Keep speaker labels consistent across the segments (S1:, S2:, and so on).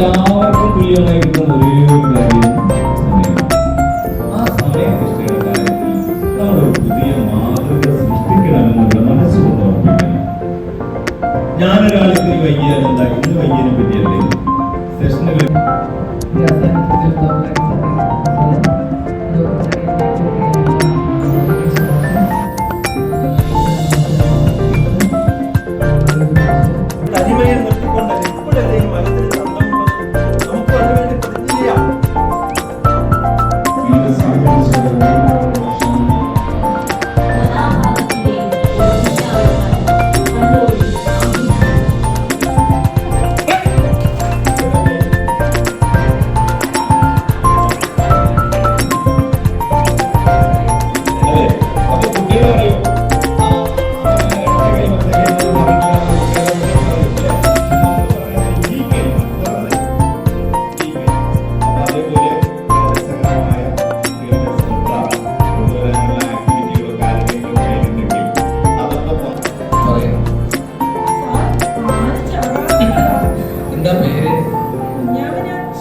S1: എല്ലാവർക്കും തുല്യമായി കിട്ടുന്ന ഒരേ ഒരു കാര്യം സമയം. ആ സമയനിഷ്ഠയുടെ കാര്യത്തിൽ നമ്മളൊരു പുതിയ മാതൃക സൃഷ്ടിക്കണമെന്നുള്ള മനസ്സുകൊണ്ട് ഉറപ്പിക്കണം. ഞാനൊരാളിൽ വൈകിയാൽ എന്താ, ഇന്ന് വൈകിയതിനെ പറ്റിയല്ലേ സെഷനുകൾ
S2: തനിമയെ നിർത്തിക്കൊണ്ടല്ല ഇപ്പോഴല്ലേ ഈ മനസ്സിന് സന്തോഷം നമുക്ക് അതിനുവേണ്ടി പ്രതിജ്ഞ ചെയ്യാം.
S1: എന്താ പേര്?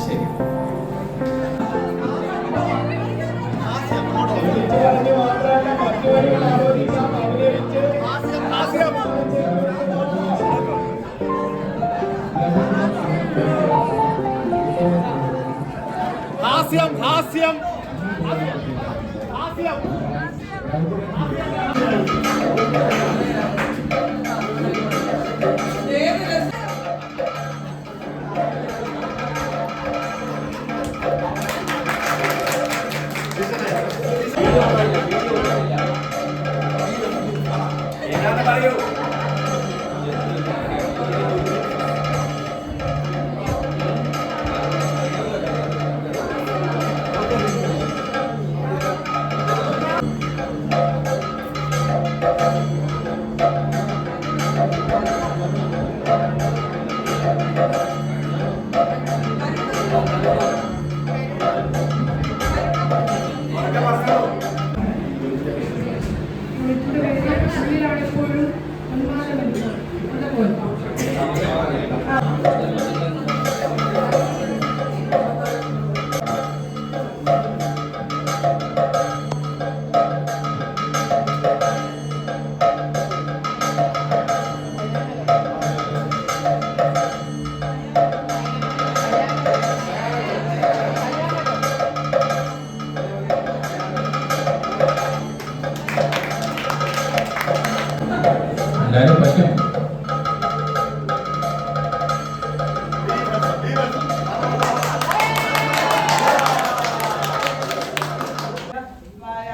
S3: ശരി.
S2: ഹാസ്യം ഹാസ്യം ഹാസ്യം. പറയൂ.
S1: എല്ലാവരും പറ്റും.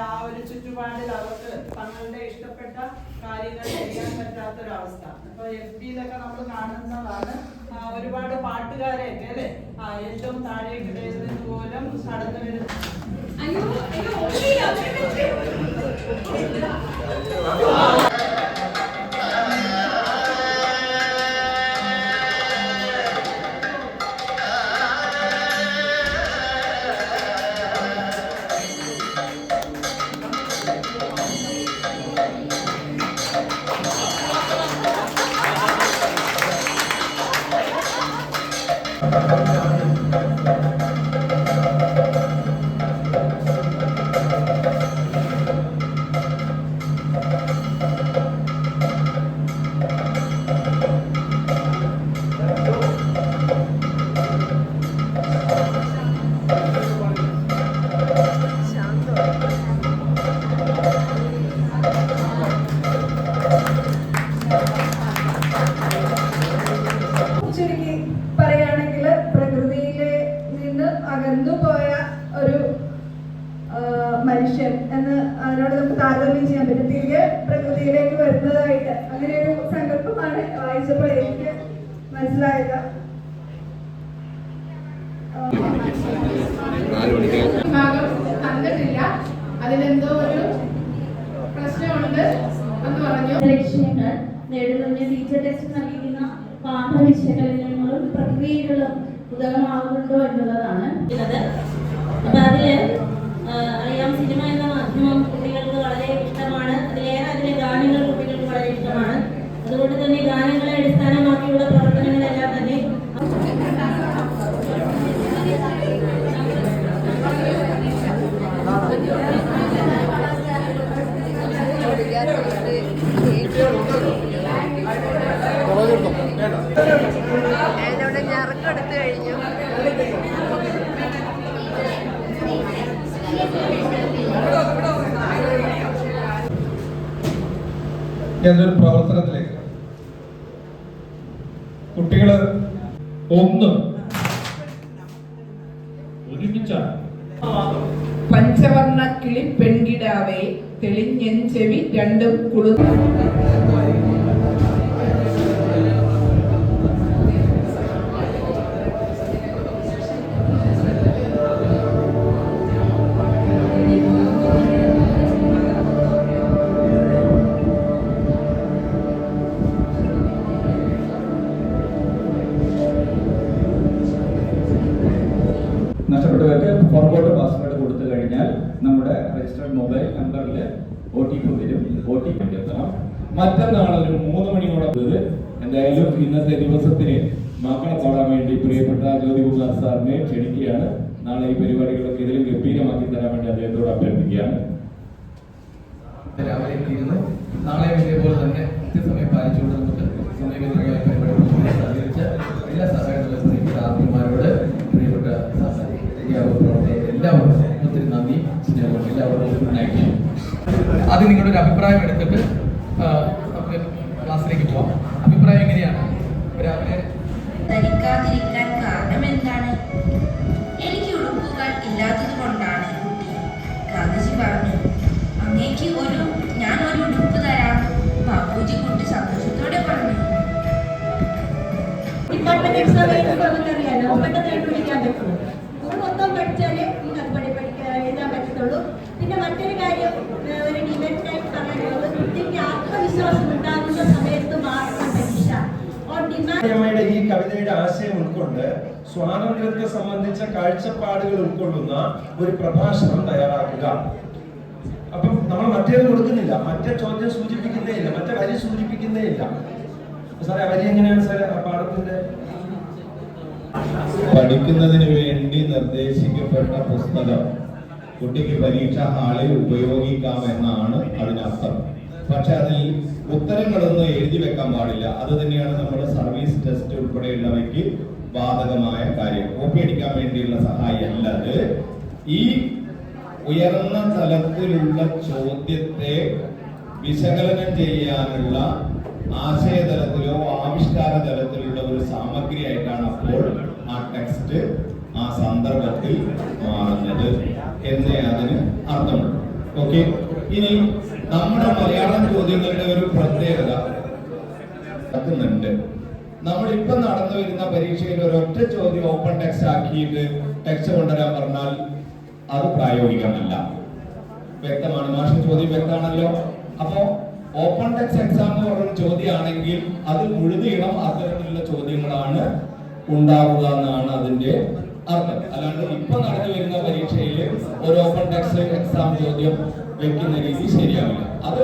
S3: ആ ഒരു ചുറ്റുപാടിൽ അവർക്ക് തങ്ങളുടെ ഇഷ്ടപ്പെട്ട കാര്യങ്ങൾ ചെയ്യാൻ പറ്റാത്തൊരവസ്ഥ. അപ്പൊ FB-യിലൊക്കെ നമ്മൾ കാണുന്നതാണ് ഒരുപാട് പാട്ടുകാരെയൊക്കെ അല്ലെ ഏറ്റവും താഴേക്കിടയിൽ നിന്ന് പോലും കടന്നു വരുന്നു.
S4: മനുഷ്യൻ എന്ന് അതിനോട് നമുക്ക് താരതമ്യം ചെയ്യാൻ പറ്റും. തിരികെ പ്രകൃതിയിലേക്ക് വരുന്നതായിട്ട് അങ്ങനെ ഒരു സങ്കല്പമാണ് വായിച്ചപ്പോൾ എനിക്ക് മനസ്സിലായത്.
S5: ഭാഗം കണ്ടിട്ടില്ല, അതിലെന്തോ ഒരു പ്രശ്നമുണ്ട് എന്ന് പറഞ്ഞു.
S6: ലക്ഷ്യങ്ങൾ നേടുന്നതിന് ടീച്ചർ ടെസ്റ്റ് നൽകിയിരിക്കുന്ന പാഠവിശകലനങ്ങളും പ്രക്രിയകളും ഉദകമാകുന്നുണ്ടോ എന്നുള്ളതാണ്. അപ്പൊ അതില് അറിയാം, സിനിമ എന്ന മാധ്യമം കുട്ടികൾക്ക് വളരെ ഇഷ്ടമാണ്. അതിലെ ഗാനങ്ങൾ കുട്ടികൾക്ക് വളരെ ഇഷ്ടമാണ്. അതുകൊണ്ട് തന്നെ ഗാനങ്ങളെ അടിസ്ഥാനമാക്കിയുള്ള പ്രവർത്തനങ്ങളെല്ലാം തന്നെ
S2: ഏതൊരു പ്രവർത്തനത്തിലേക്ക് കുട്ടികള്
S1: ഒരുമിച്ചാണ്
S5: പഞ്ചവർണ്ണ കിളി പെൺകിടാവേ തെളിഞ്ഞെൻ ചെവി രണ്ടും കുളു
S1: നഷ്ടപ്പെട്ടവർക്ക് ഫോർവേഡ് പാസ്വേഡ് കൊടുത്തു കഴിഞ്ഞാൽ നമ്മുടെ രജിസ്റ്റർഡ് മൊബൈൽ നമ്പറിൽ OTP വരും. OTP എത്തണം. മറ്റന്നാൾ ഒരു 3 മണിയോടെ എന്തായാലും ഇന്നത്തെ ദിവസത്തിന് മക്കളെ പാടാൻ വേണ്ടി പ്രിയപ്പെട്ട ജ്യോതികുമാർ സാറിനെ ക്ഷണിക്കുകയാണ്. നാളെ ഈ പരിപാടികളൊക്കെ ഇതിലും ഗംഭീരമാക്കി തരാൻ വേണ്ടി അദ്ദേഹത്തോട് അഭ്യർത്ഥിക്കുകയാണ്.
S2: രാവിലെ എത്തിയിരുന്നു. നാളെ ഇതേപോലെ തന്നെ കൃത്യസമയം പാലിച്ചുകൊണ്ട് നമുക്ക് സമയബന്ധിതമായ പരിപാടി സഹകരിച്ച എല്ലാ സഹകരണ ആത്മീയമാരോട് പ്രിയപ്പെട്ട എല്ലാവർക്കും ഒത്തിരി നന്ദി, സ്നേഹം. എല്ലാവർക്കും അത് നിങ്ങളുടെ ഒരു അഭിപ്രായം എടുത്തിട്ട് നമുക്ക് ക്ലാസ്സിലേക്ക് പോവാം. അഭിപ്രായം എങ്ങനെയാണ്? രാവിലെ
S7: ധരിക്കാതിരിക്കാൻ കാരണം എന്താണ്? എനിക്ക് ഉടുപ്പുകൾ ഇല്ലാത്തത് കൊണ്ടാണ് കുട്ടി. ഗാന്ധിജി പറഞ്ഞു, അങ്ങേക്ക് ഞാൻ ഒരു ഉടുപ്പ് തരാം. ബാപ്പുജി കുട്ടി സന്തോഷത്തോടെ പറഞ്ഞു.
S6: ഡിപ്പാർട്ട്മെന്റ് എക്സാം അറിയാലോ, പെട്ടെന്ന് പഠിക്കാൻ പറ്റുള്ളൂ. അത് മൊത്തം പഠിച്ചാലേ എഴുതാൻ പറ്റത്തുള്ളൂ. പിന്നെ മറ്റൊരു കാര്യം, ഒരു ഡിബേറ്റായിട്ട് പറയാനുള്ളത്, കുട്ടിക്ക് ആത്മവിശ്വാസം ഉണ്ടാകുന്ന സമയത്ത് മാത്രം പരീക്ഷ.
S2: അമ്മയുടെ ഈ കവിതയുടെ ആശയം ഉൾക്കൊണ്ട് സ്വാതന്ത്ര്യത്തെ സംബന്ധിച്ച കാഴ്ചപ്പാടുകൾ ഉൾക്കൊള്ളുന്ന ഒരു പ്രഭാഷണം തയ്യാറാക്കുക. അപ്പം നമ്മൾ മറ്റേത് കൊടുക്കുന്നില്ല, മറ്റേ ചോദ്യം സൂചിപ്പിക്കുന്നേ ഇല്ല, മറ്റേ വരി സൂചിപ്പിക്കുന്നേ ഇല്ല. സാറേ വരി എങ്ങനെയാണ് സാറേ പാഠത്തിന്റെ?
S8: പഠിക്കുന്നതിന് വേണ്ടി നിർദ്ദേശിക്കപ്പെട്ട പുസ്തകം കുട്ടിക്ക് പരീക്ഷാ ഹാളിൽ ഉപയോഗിക്കാമെന്നാണ് അതിനർത്ഥം. പക്ഷെ അതിൽ ഉത്തരങ്ങളൊന്നും എഴുതി വെക്കാൻ പാടില്ല. അത് തന്നെയാണ് നമ്മുടെ സർവീസ് ടെസ്റ്റ് ഉൾപ്പെടെയുള്ളവയ്ക്ക് ബാധകമായ കാര്യം. കോപ്പി അടിക്കാൻ വേണ്ടിയുള്ള സഹായമല്ല അത്. ഈ ഉയർന്ന തലത്തിലുള്ള ചോദ്യത്തെ വിശകലനം ചെയ്യാനുള്ള ആശയതലത്തിലോ ആവിഷ്കാര തലത്തിലുള്ള ഒരു സാമഗ്രിയായിട്ടാണ് അപ്പോൾ ആ ടെക്സ്റ്റ് ആ സന്ദർഭത്തിൽ മാറുന്നത് എന്നേ അതിന് അർത്ഥമുള്ളൂ. ഓക്കെ, ഇനി നമ്മുടെ മലയാളം ചോദ്യങ്ങളുടെ ഒരു പ്രത്യേകത നടക്കുന്നുണ്ട്. നമ്മളിപ്പം നടന്നു വരുന്ന പരീക്ഷയിൽ ഒരൊറ്റ ചോദ്യം ഓപ്പൺ ടെക്സ്റ്റ് ആക്കിയിട്ട് ടെക്സ്റ്റ് കൊണ്ടുവരാൻ പറഞ്ഞാൽ അത് പ്രായോഗികമല്ല. വ്യക്തമാണ്, മാഷ് ചോദ്യം വ്യക്തമാണല്ലോ. അപ്പോ ഓപ്പൺ ടെക്സ്റ്റ് എക്സാം എന്ന് പറയുന്ന ചോദ്യമാണെങ്കിൽ അത് മുഴുവനും അത്തരത്തിലുള്ള ചോദ്യങ്ങളാണ് ഉണ്ടാവുക എന്നാണ് അതിന്റെ അർത്ഥം. അല്ലാണ്ട് ഇപ്പൊ നടന്നു വരുന്ന പരീക്ഷയിൽ ഒരു ഓപ്പൺ ടെക്സ്റ്റ് എക്സാം ചോദ്യം വെക്കുന്ന രീതി ശരിയാവില്ല. അത്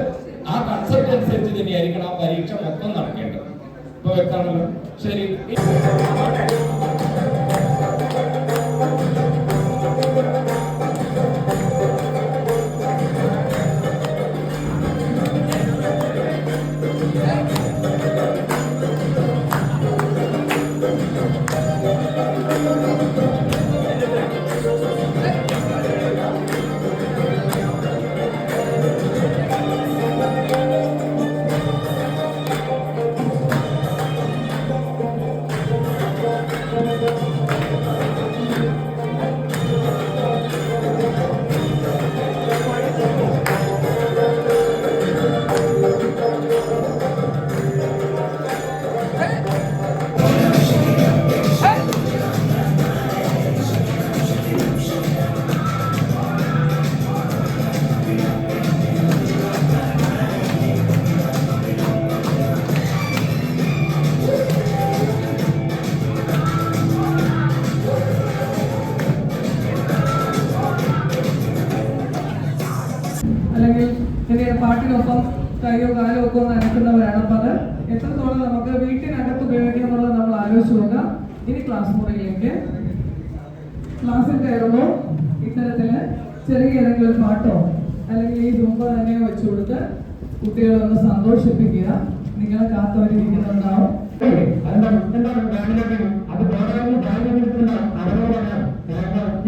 S8: ആ കൺസെപ്റ്റ് അനുസരിച്ച് തന്നെയായിരിക്കണം ആ പരീക്ഷ മൊത്തം നടക്കേണ്ടത്. ഇപ്പൊ വ്യക്തമാണല്ലോ. ശരി,
S9: അല്ലെങ്കിൽ എന്റെ പാട്ടിനൊപ്പം കൈയോ കാലോ ഒക്കെ ഒന്ന് അനക്കുന്നവരാണ്. അപ്പൊ അത് എത്രത്തോളം നമുക്ക് വീട്ടിനകത്ത് ഉപയോഗിക്കണം എന്നുള്ളത് നമ്മൾ ആലോചിച്ച് നോക്കാം. ഇനി ക്ലാസ് മുറിയിലേക്ക് ക്ലാസ്സിൽ കയറുമ്പോൾ ഇത്തരത്തില് ചെറിയ ഏതെങ്കിലും ഒരു പാട്ടോ അല്ലെങ്കിൽ ഈ തുമ്പ തന്നെ വെച്ചു കൊടുത്ത് കുട്ടികളെ ഒന്ന് സന്തോഷിപ്പിക്കുക. നിങ്ങളെ കാത്തവരിക്കുന്നുണ്ടാവും.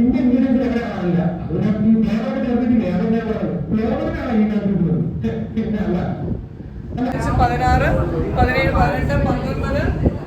S8: ഇന്ത്യൻ മീഡിയത്തിൽ എവിടെ കാണില്ല. ഈ കേരളത്തിൽ പിന്നെ അല്ല
S9: 5, 16, 17, 18, 19, 20, 21, 22.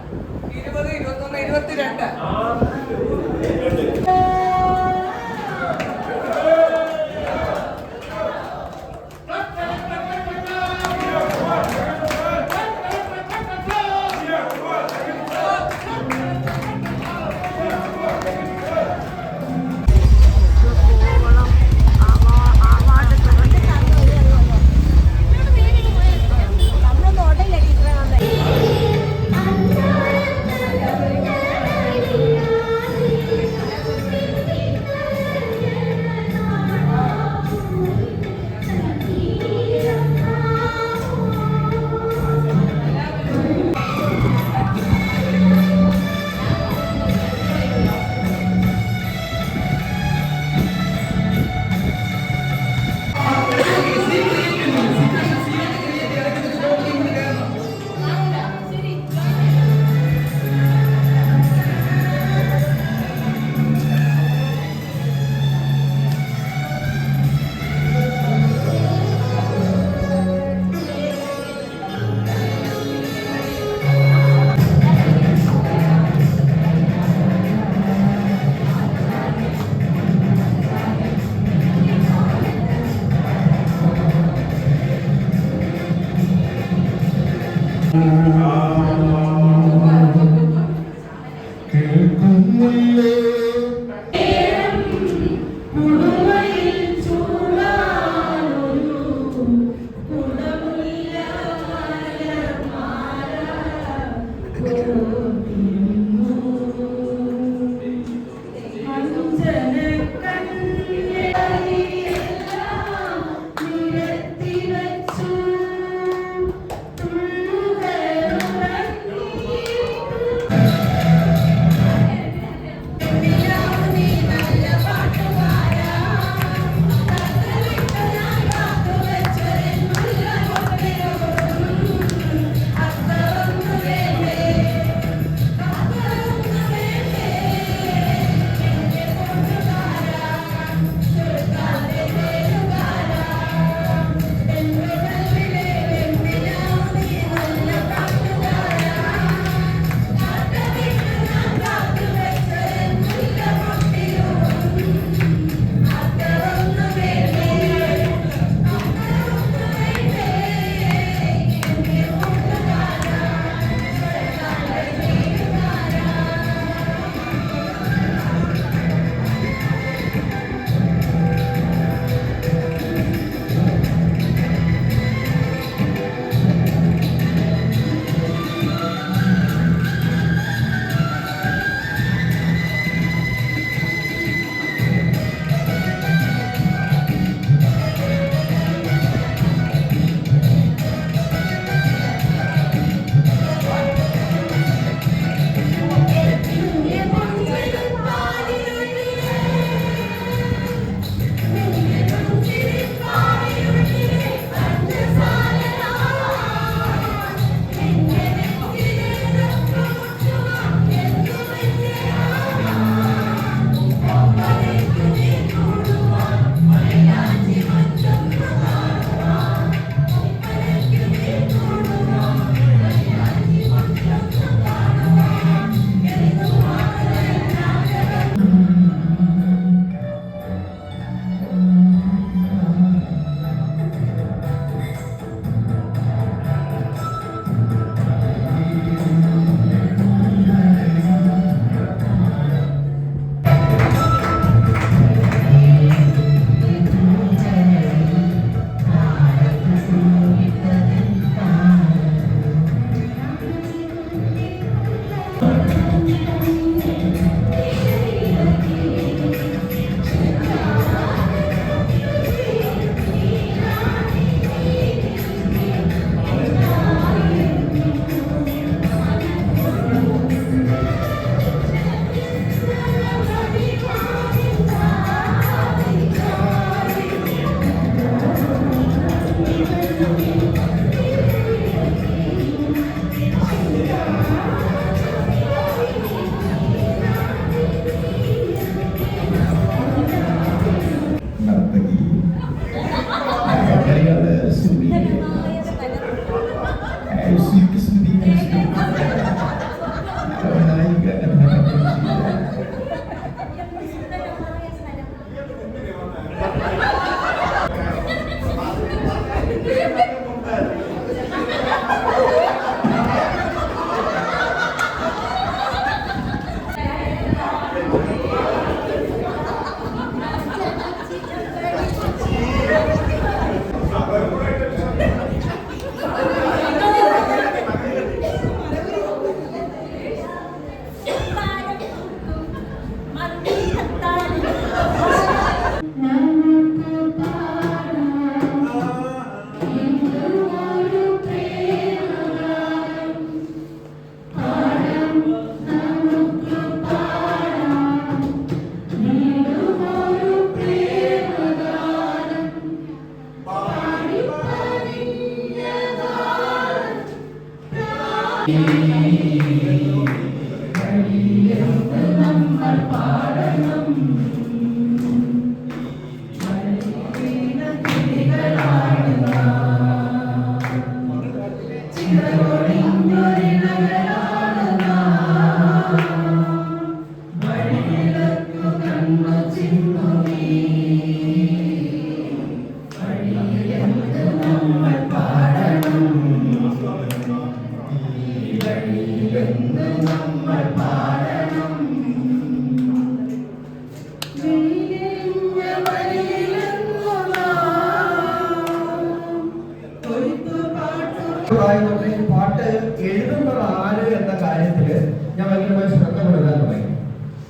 S2: പാട്ട് എഴുതുന്നത് ആര് എന്ന കാര്യത്തില് ഞാൻ ഭയങ്കരമായി ശ്രദ്ധ കൊടുക്കാൻ തുടങ്ങി.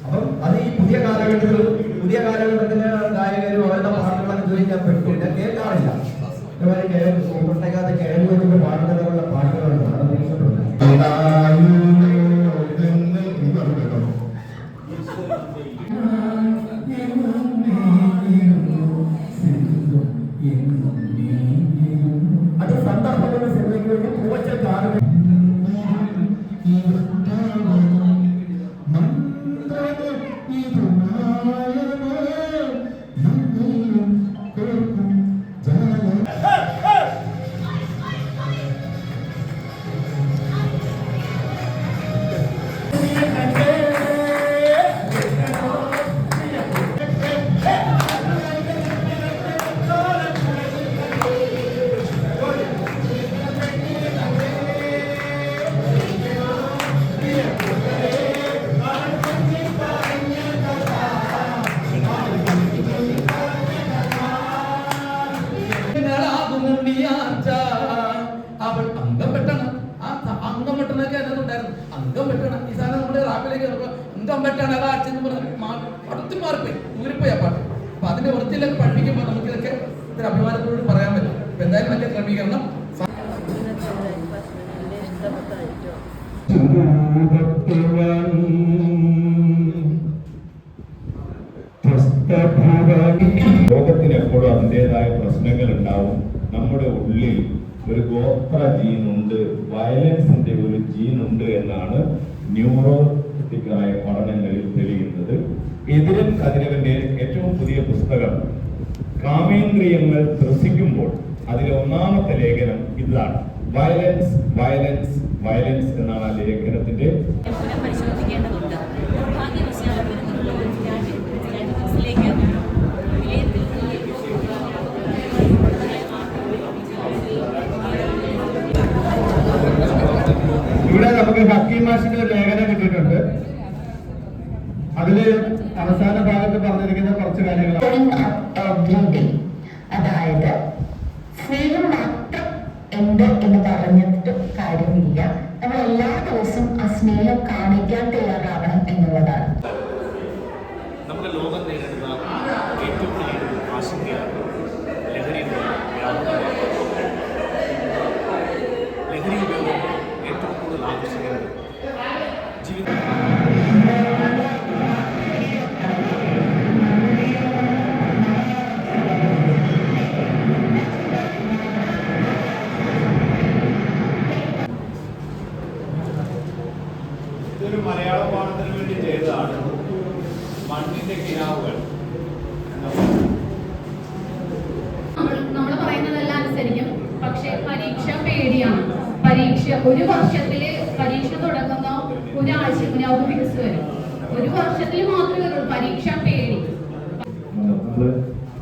S2: അപ്പം അത് ഈ പുതിയ കാലഘട്ടത്തില് ഗായകരും അവരുടെ പാട്ടുകളൊക്കെ ചോദിക്കാൻ പറ്റില്ല, കേൾക്കാറില്ല. പ്രത്യേകത കേരളത്തിന്റെ പാട്ടുകളുള്ള പാട്ടുകളുണ്ട്, അത് ഇഷ്ടപ്പെടുന്നു. അത് സന്ദർഭങ്ങളുടെ സിനിമയ്ക്ക് വേണ്ടി പൂവച്ച ഗാനം.
S10: അവൾ അംഗം വെട്ടണം, ആ അംഗം വെട്ടണൊക്കെ അതിനകത്തുണ്ടായിരുന്നു. അംഗം വെട്ടണം ഈ സാധനം നമ്മുടെ റാപ്പിലേക്ക് അംഗം വെട്ടണം അതാ അച്ഛൻ പറഞ്ഞ് അടുത്ത് മാറിപ്പോയി, ഊരിപ്പോയി ആ പാട്ട്. അപ്പൊ അതിന്റെ വൃത്തിയിലൊക്കെ പഠിപ്പിക്കുമ്പോൾ നമുക്കിതൊക്കെ ഇത്ര അഭിമാനത്തോട് പറയാൻ പറ്റും. അപ്പൊ എന്തായാലും വലിയ ക്രമീകരണം.
S8: ലോകത്തിന് എപ്പോഴും അതിൻ്റെതായ പ്രശ്നങ്ങൾ ഉണ്ടാവും. നമ്മുടെ ഉള്ളിൽ ഒരു ഗോത്ര ജീനുണ്ട്, വയലൻസിന്റെ ഒരു ജീനുണ്ട് എന്നാണ് ന്യൂറോളജിക്കലായ പഠനങ്ങളിൽ തെളിയുന്നത്. എതിരൻ കതിരവന്റെ ഏറ്റവും പുതിയ പുസ്തകം കാമേന്ദ്രിയങ്ങൾ ത്രസിക്കുമ്പോൾ അതിലെ ഒന്നാമത്തെ ലേഖനം ഇതാണ്. വയലൻസ് വയലൻസ് വയലൻസ് എന്നാണ് ആ ലേഖനത്തിന്റെ.
S7: പരിശോധിക്കേണ്ടതുണ്ട്.
S2: ഇവിടെ നമുക്ക് ഹക്കീം മാഷിന്റെ ഒരു ലേഖനം കിട്ടിയിട്ടുണ്ട്. അതില് അവസാന ഭാഗത്ത് പറഞ്ഞിരിക്കുന്ന കുറച്ച് കാര്യങ്ങൾ,
S6: അതായത് സ്നേഹം മാത്രം എന്ത് എന്ന് പറഞ്ഞിട്ട് കാര്യമില്ല, നമ്മൾ എല്ലാ ദിവസവും ആ സ്നേഹം കാണിക്കാൻ തയ്യാറാവണം എന്നുള്ളതാണ്.
S11: നമ്മുടെ ലോകം നേരിടുന്ന ഏറ്റവും വലിയ ആശങ്കയാണ് ലഹരി ഉപയോഗം. ലഹരി ഉപയോഗം ഏറ്റവും കൂടുതൽ ആകർഷിക്കുന്നത് ജീവിതം.
S8: ഇതൊരു മലയാള പാഠത്തിന് വേണ്ടി ചെയ്തതാണ്. മണ്ണിന്റെ കിനാവുകൾ.
S12: നമ്മൾ പറയുന്നതെല്ലാം അനുസരിക്കും, പക്ഷെ പരീക്ഷ പേടിയാണ്. പരീക്ഷ ഒരു വർഷത്തില് പരീക്ഷ തുടങ്ങുന്ന ഒരാഴ്ച ഔദ്യോഗിക വരും. ഒരു വർഷത്തിൽ മാത്രമേ ഉള്ളൂ പരീക്ഷ പേടി.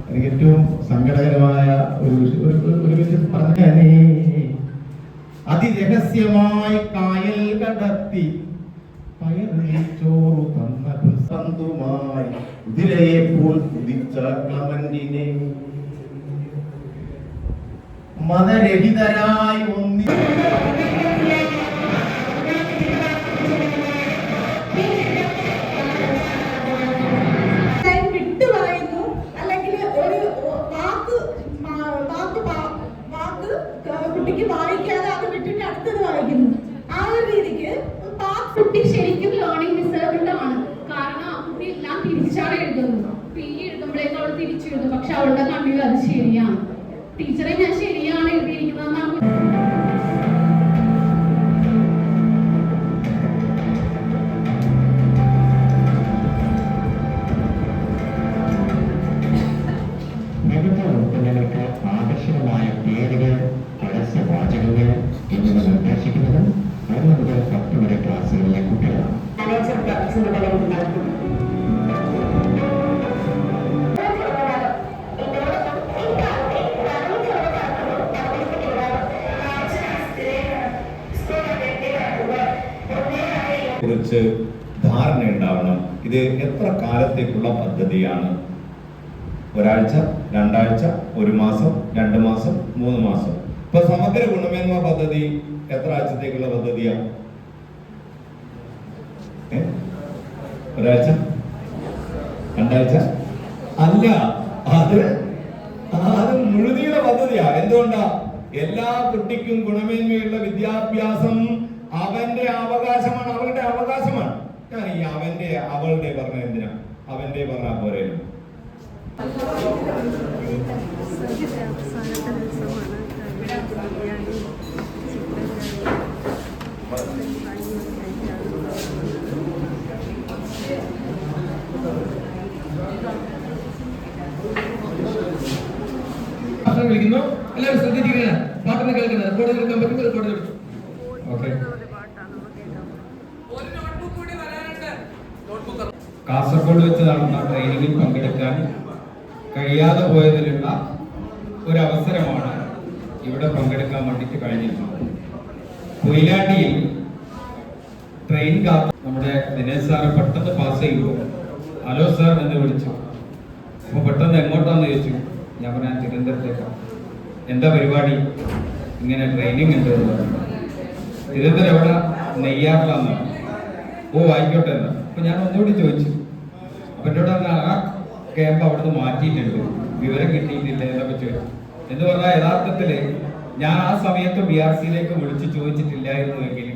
S8: എനിക്ക് ഏറ്റവും സങ്കടകരമായ ഒരു വിഷയം പറഞ്ഞേ, അതിരഹസ്യമായി കായൽ കടത്തി ചോറു തന്ന സന്തുമായി കുതിരയെ പോൽ കുതിച്ച ക്ലമന്റിനെ മതരഹിതരായി ഒന്നി
S4: വിട്ടുപറയുന്നു, അല്ലെങ്കിൽ ഒരു വാക്ക് കുട്ടിക്ക് വായിക്കാതെ അത് വിട്ടിട്ട് അടുത്തത് വായിക്കുന്നു. ആ ഒരു രീതിക്ക്
S12: കുട്ടി ശരിക്കും ലേണിംഗ് ഡിസേബിൾഡ് ആണ്. കാരണം ആ കുട്ടി എല്ലാം തിരിച്ചാണ് എഴുതുന്നത്. പി എഴുതുമ്പോഴേക്കും അവൾ തിരിച്ചെഴുതും, പക്ഷെ അവളുടെ കണ്ണിൽ അത് ശരിയാണ്. ടീച്ചറെ ഞാൻ ശരിയാണ് എഴുതിയിരിക്കുന്നതെന്നാണ്.
S8: 10 വരെ ക്ലാസ്സുകളിലെ കുട്ടികളാണ്. കുറിച്ച് ധാരണ ഉണ്ടാവണം. ഇത് എത്ര കാലത്തേക്കുള്ള പദ്ധതിയാണ്? ഒരാഴ്ച, 2 ആഴ്ച, 1 മാസം, 2 മാസം, 3 മാസം. ഇപ്പൊ സമഗ്ര ഗുണമേന്മ പദ്ധതി എത്ര ആഴ്ചത്തേക്കുള്ള പദ്ധതിയാണ്? ഒരാഴ്ച, 2 ആഴ്ച അല്ല, അത് മുഴുനീള പദ്ധതിയാ. എന്തുകൊണ്ടാ? എല്ലാ കുട്ടിക്കും ഗുണമേന്മയുള്ള വിദ്യാഭ്യാസം അവന്റെ അവകാശമാണ്, അവളുടെ അവകാശമാണ്. ഞാൻ ഈ അവന്റെ അവളുടെ പറഞ്ഞ എന്തിനാ? അവന്റെ പറഞ്ഞ പോരല്ലോ.
S10: വിളിക്കുന്നു. എല്ലാവരും ശ്രദ്ധിച്ചിരിക്കുക. പാട്ടൊന്ന് കേൾക്കുന്നത് റെക്കോർഡ് എടുക്കാൻ പറ്റും. റെക്കോർഡ് എടുത്തു. ഓക്കെ.
S1: കാസർഗോഡ് വെച്ച് നടന്ന ട്രെയിനിങ്ങിൽ പങ്കെടുക്കാൻ കഴിയാതെ പോയതിലുള്ള ഒരു അവസരമാണ് ഇവിടെ പങ്കെടുക്കാൻ വേണ്ടിയിട്ട് കഴിഞ്ഞിട്ടുള്ളത്. കൊയിലാണ്ടിയിൽ ട്രെയിൻ നമ്മുടെ ദിനേശ് സാറ് പെട്ടെന്ന് പാസ് ചെയ്യുമ്പോൾ ഹലോ സാർ എന്ന് വിളിച്ചു. അപ്പോൾ പെട്ടെന്ന് എങ്ങോട്ടാന്ന് ചോദിച്ചു. ഞാൻ പറഞ്ഞാൽ തിരുവനന്തപുരത്തേക്കാണ്. എന്താ പരിപാടി? ഇങ്ങനെ ട്രെയിനിങ് ഉണ്ട്. തിരുവനന്തപുരം എവിടെ? നെയ്യാറിലാന്ന്. ഓ ആയിക്കോട്ടെ എന്നാ. അപ്പൊ ഞാൻ ഒന്നുകൂടി ചോദിച്ചു. അപ്പൊ എന്നോട് ആ ക്യാമ്പ് അവിടുന്ന് മാറ്റിയിട്ടുണ്ട്, വിവരം കിട്ടിയിട്ടില്ല എന്നൊക്കെ ചോദിച്ചു. എന്ന് പറഞ്ഞാൽ യഥാർത്ഥത്തില് ഞാൻ ആ സമയത്ത് BRC-യിലേക്ക് വിളിച്ച് ചോദിച്ചിട്ടില്ലായിരുന്നുവെങ്കിൽ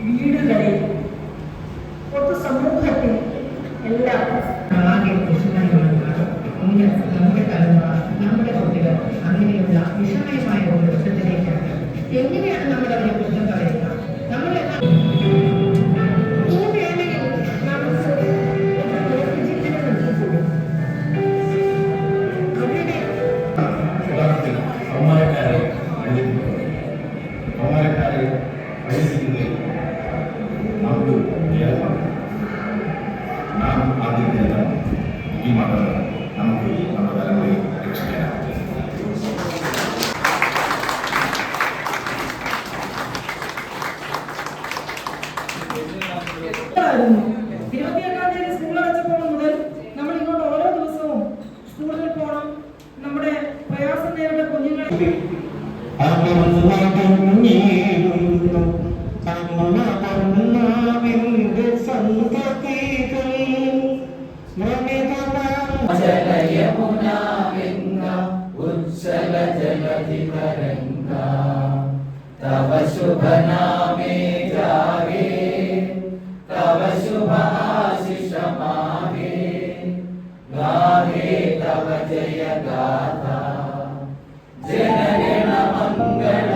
S6: വീടുകളിൽ പൊതുസമൂഹത്തിൽ എല്ലാം
S5: നമ്മുടെ തലമുറ, നമ്മുടെ കുട്ടികൾ അങ്ങനെയുള്ള വിഷമയമായ ഒരു പ്രശ്നത്തിലേക്ക് എങ്ങനെയാണ് നമ്മൾ അവരെ കുറ്റം പറയുക? നമ്മൾ ഈ വേളയിൽ
S8: ഈ മതം നമുക്ക് നമ്മുടെ തലമുറയെ രക്ഷിക്കണം.
S9: സ്കൂളിൽ വെച്ചപ്പോൾ മുതൽ നമ്മൾ ഇങ്ങോട്ട് ഓരോ ദിവസവും സ്കൂളിൽ പോകണം. നമ്മുടെ പ്രയാസം നേരിടുന്ന കുഞ്ഞുങ്ങളെ
S10: ഉജ്ജല ജലധി തരംഗ തവ ശുഭ നാമേ ജാഗേ തവ ശുഭ ആശിഷ മാഹേ ഗാഹേ തവ ജയ ഗാഥ ജനഗണ മംഗള.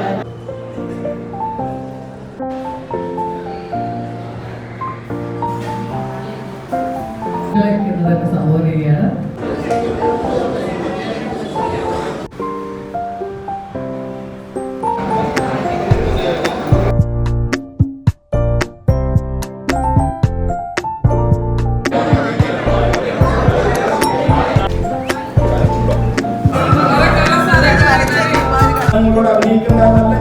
S5: സംഭവിക്കുകയാണ്.
S2: നമ്മളോട് അഭിനയിക്കുന്നതല്ല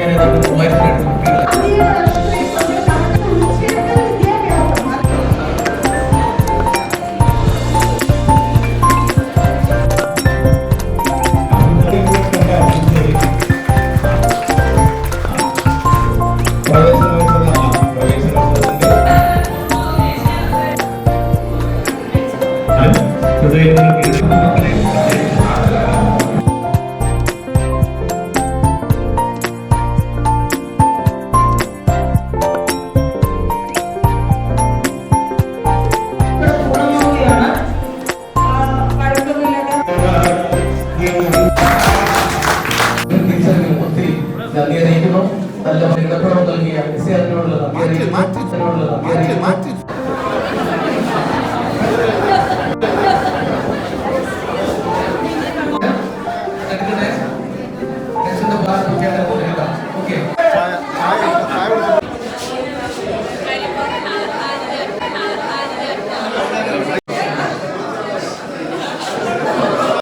S10: ഞാൻ ഏതാണ്ട് 3000 അടുത്ത് കുട്ടികളെ ഒത്തിരി നന്ദി അറിയിക്കുന്നു. നല്ല ഇടപെടൽ നൽകിയ വിദ്യാർത്ഥികളോടുള്ള നന്ദി അറിയിക്കുന്നു. ഓക്കെ